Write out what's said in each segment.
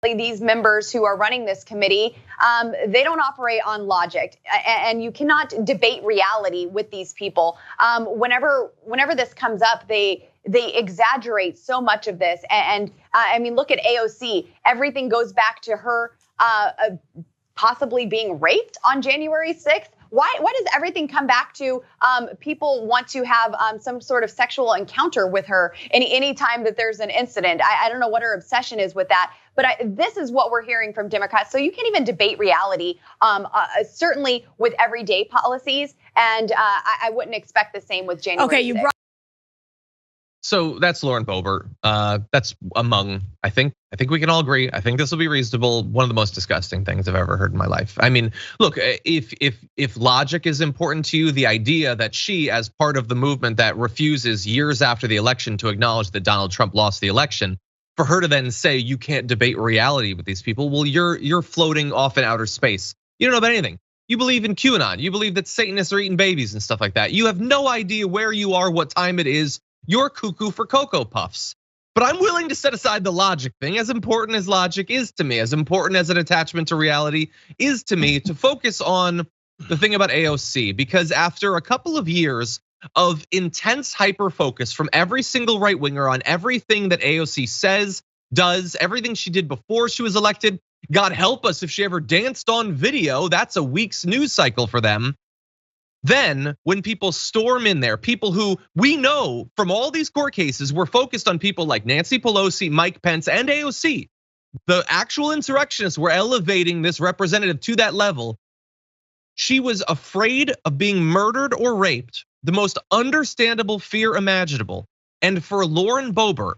these members who are running this committee, they don't operate on logic, and you cannot debate reality with these people. Whenever this comes up, they exaggerate so much of this. And I mean, look at AOC. Everything goes back to her possibly being raped on January 6th. Why does everything come back to people want to have some sort of sexual encounter with her any time that there's an incident? I don't know what her obsession is with that, but this is what we're hearing from Democrats. So you can't even debate reality, certainly with everyday policies. And I wouldn't expect the same with January 6th. So that's Lauren Boebert. That's among, I think we can all agree. I think this will be reasonable. One of the most disgusting things I've ever heard in my life. I mean, look, if logic is important to you, the idea that she, as part of the movement that refuses years after the election to acknowledge that Donald Trump lost the election, for her to then say you can't debate reality with these people, well, you're floating off in outer space. You don't know about anything. You believe in QAnon. You believe that Satanists are eating babies and stuff like that. You have no idea where you are, what time it is. You're cuckoo for Cocoa Puffs. But I'm willing to set aside the logic thing, as important as logic is to me, as important as an attachment to reality is to me, to focus on the thing about AOC. Because after a couple of years of intense hyper focus from every single right winger on everything that AOC says, does, everything she did before she was elected, God help us if she ever danced on video, that's a week's news cycle for them. Then when people storm in there, people who we know from all these court cases were focused on people like Nancy Pelosi, Mike Pence, and AOC. The actual insurrectionists were elevating this representative to that level. She was afraid of being murdered or raped, the most understandable fear imaginable. And for Lauren Boebert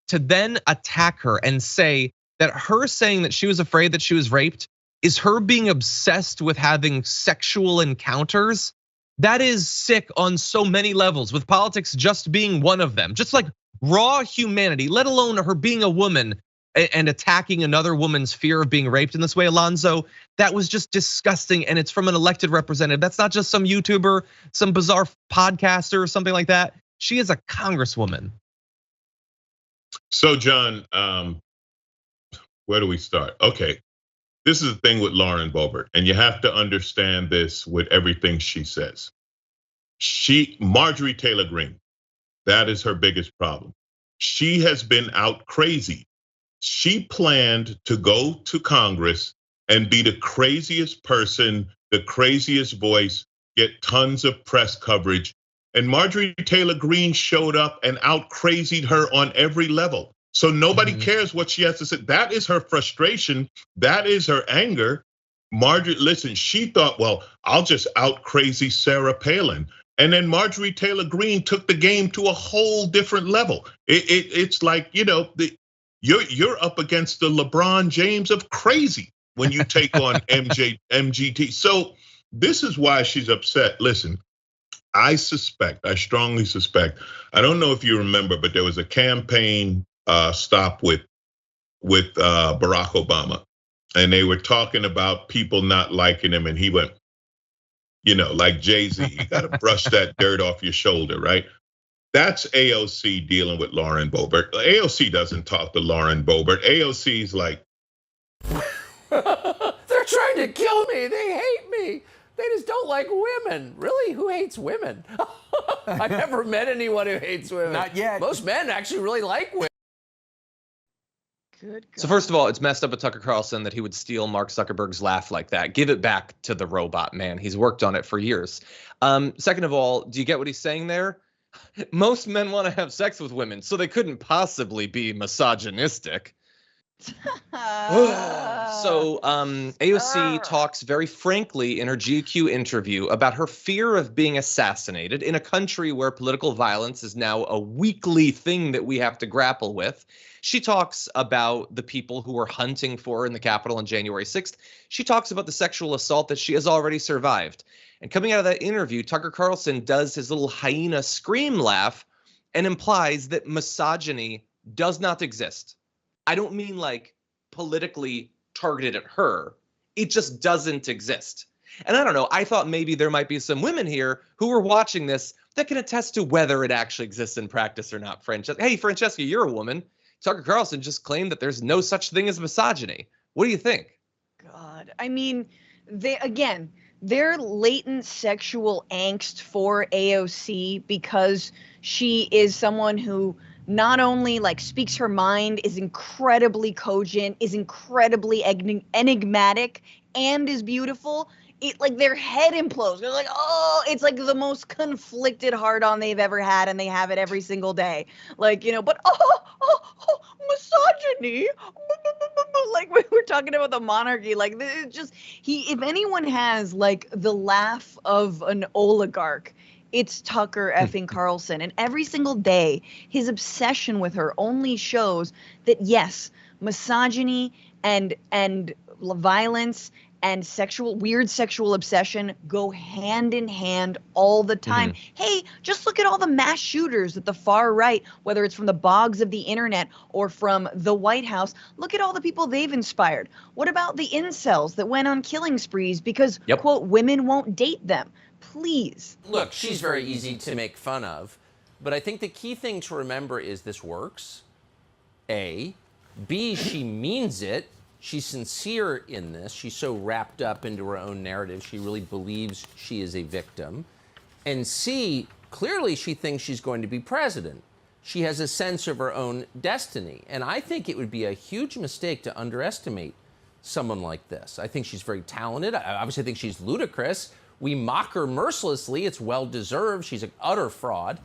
to then attack her and say that her saying that she was afraid that she was raped is her being obsessed with having sexual encounters. That is sick on so many levels, with politics just being one of them. Just like raw humanity, let alone her being a woman and attacking another woman's fear of being raped in this way, Alonzo, that was just disgusting. And it's from an elected representative. That's not just some YouTuber, some bizarre podcaster or something like that. She is a congresswoman. So John, where do we start? Okay. This is the thing with Lauren Boebert, and you have to understand this with everything she says. Marjorie Taylor Greene, that is her biggest problem. She has been out crazy. She planned to go to Congress and be the craziest person, the craziest voice, get tons of press coverage. And Marjorie Taylor Greene showed up and out crazied her on every level. So nobody cares what she has to say. That is her frustration. That is her anger. Marjorie, listen, she thought, well, I'll just out crazy Sarah Palin. And then Marjorie Taylor Greene took the game to a whole different level. It's like, you're up against the LeBron James of crazy when you take on MGT. So this is why she's upset. Listen, I strongly suspect, I don't know if you remember, but there was a campaign stop with Barack Obama, and they were talking about people not liking him, and he went, like Jay-Z, you got to brush that dirt off your shoulder, right? That's AOC dealing with Lauren Boebert. AOC doesn't talk to Lauren Boebert. AOC's like, they're trying to kill me. They hate me. They just don't like women. Really? Who hates women? I've never met anyone who hates women. Not yet. Most men actually really like women. Good God. So first of all, it's messed up with Tucker Carlson that he would steal Mark Zuckerberg's laugh like that. Give it back to the robot, man. He's worked on it for years. Second of all, do you get what he's saying there? Most men want to have sex with women, so they couldn't possibly be misogynistic. So AOC talks very frankly in her GQ interview about her fear of being assassinated in a country where political violence is now a weekly thing that we have to grapple with. She talks about the people who were hunting for her in the Capitol on January 6th. She talks about the sexual assault that she has already survived. And coming out of that interview, Tucker Carlson does his little hyena scream laugh and implies that misogyny does not exist. I don't mean like politically targeted at her. It just doesn't exist. And I don't know, I thought maybe there might be some women here who were watching this that can attest to whether it actually exists in practice or not. Hey, Francesca, you're a woman. Tucker Carlson just claimed that there's no such thing as misogyny. What do you think? God, I mean, their latent sexual angst for AOC because she is someone who not only like speaks her mind, is incredibly cogent, is incredibly enigmatic, and is beautiful. It like their head implodes. They're like, oh, it's like the most conflicted hard-on they've ever had, and they have it every single day. Like, but misogyny. Like we're talking about the monarchy. Like it's just if anyone has like the laugh of an oligarch, it's Tucker effing Carlson. And every single day, his obsession with her only shows that yes, misogyny and violence and weird sexual obsession go hand in hand all the time. Hey, just look at all the mass shooters at the far right, whether it's from the bogs of the internet or from the White House. Look at all the people they've inspired. What about the incels that went on killing sprees because, quote, women won't date them? Please. Look, she's very easy to make fun of, but I think the key thing to remember is this works. A. B, she means it. She's sincere in this. She's so wrapped up into her own narrative. She really believes she is a victim. And C, clearly she thinks she's going to be president. She has a sense of her own destiny. And I think it would be a huge mistake to underestimate someone like this. I think she's very talented. I obviously think she's ludicrous. We mock her mercilessly. It's well-deserved. She's an utter fraud.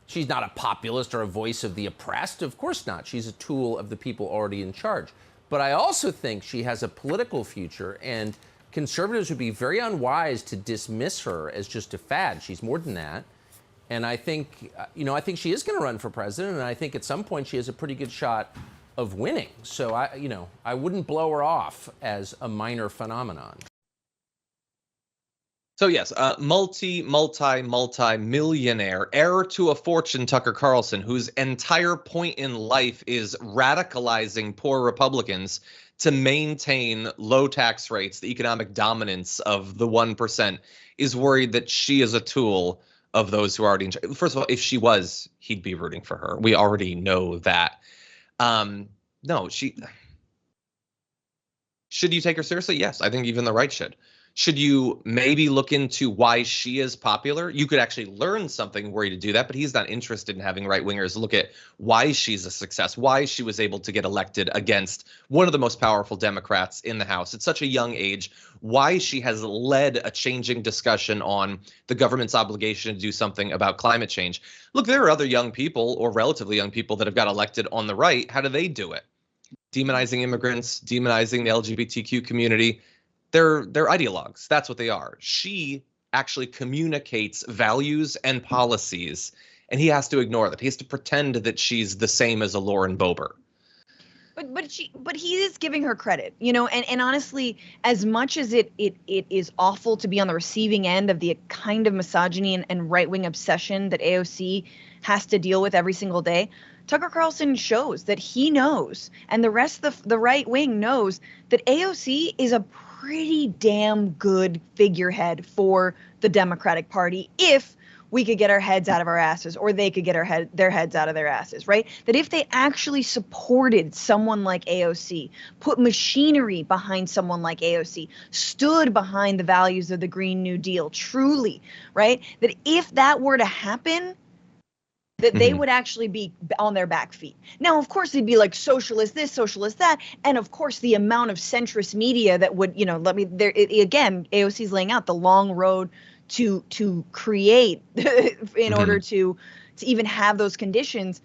She's not a populist or a voice of the oppressed. Of course not. She's a tool of the people already in charge. But I also think she has a political future, and conservatives would be very unwise to dismiss her as just a fad. She's more than that. And I think, I think she is going to run for president, and I think at some point she has a pretty good shot of winning. So I wouldn't blow her off as a minor phenomenon. So yes, multi-millionaire, heir to a fortune, Tucker Carlson, whose entire point in life is radicalizing poor Republicans to maintain low tax rates, the economic dominance of the 1%, is worried that she is a tool of those who are already in charge. First of all, if she was, he'd be rooting for her. We already know that. No, should you take her seriously? Yes, I think even the right should. Should you maybe look into why she is popular? You could actually learn something were you to do that, but he's not interested in having right-wingers look at why she's a success, why she was able to get elected against one of the most powerful Democrats in the House at such a young age, why she has led a changing discussion on the government's obligation to do something about climate change. Look, there are other young people or relatively young people that have got elected on the right. How do they do it? Demonizing immigrants, demonizing the LGBTQ community. They're ideologues. That's what they are. She actually communicates values and policies, and he has to ignore that. He has to pretend that she's the same as a Lauren Boebert. But he is giving her credit, and honestly, as much as it is awful to be on the receiving end of the kind of misogyny and right-wing obsession that AOC has to deal with every single day, Tucker Carlson shows that he knows, and the rest of the right wing knows, that AOC is a pretty damn good figurehead for the Democratic Party if we could get our heads out of our asses, or they could get their heads out of their asses, right? That if they actually supported someone like AOC, put machinery behind someone like AOC, stood behind the values of the Green New Deal, truly, right? That if that were to happen, that they would actually be on their back feet. Now, of course, they'd be like socialist this, socialist that. And of course, the amount of centrist media that would, again, AOC's laying out the long road to create in order to even have those conditions.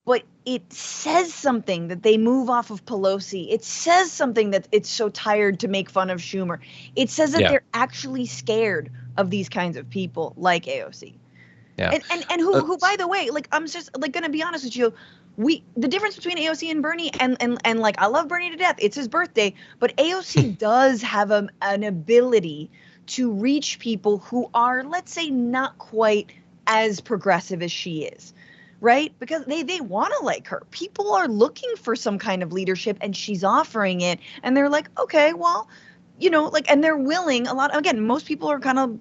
But it says something that they move off of Pelosi. It says something that it's so tired to make fun of Schumer. It says that they're actually scared of these kinds of people like AOC. Yeah. And who by the way, like, I'm just like gonna be honest with you, the difference between AOC and Bernie and like, I love Bernie to death. It's his birthday, but AOC does have an ability to reach people who are, let's say, not quite as progressive as she is, right? Because they want to like her. People are looking for some kind of leadership, and she's offering it, and they're like, okay, well, and they're willing a lot. Again, most people are kind of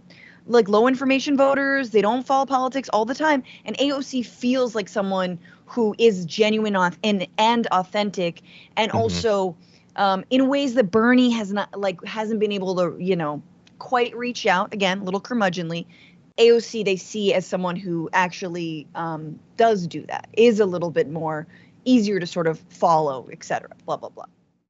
like low information voters. They don't follow politics all the time. And AOC feels like someone who is genuine and authentic, and also in ways that Bernie hasn't been able to, quite reach out. Again, a little curmudgeonly. AOC they see as someone who actually does do that, is a little bit more easier to sort of follow, et cetera, blah, blah, blah.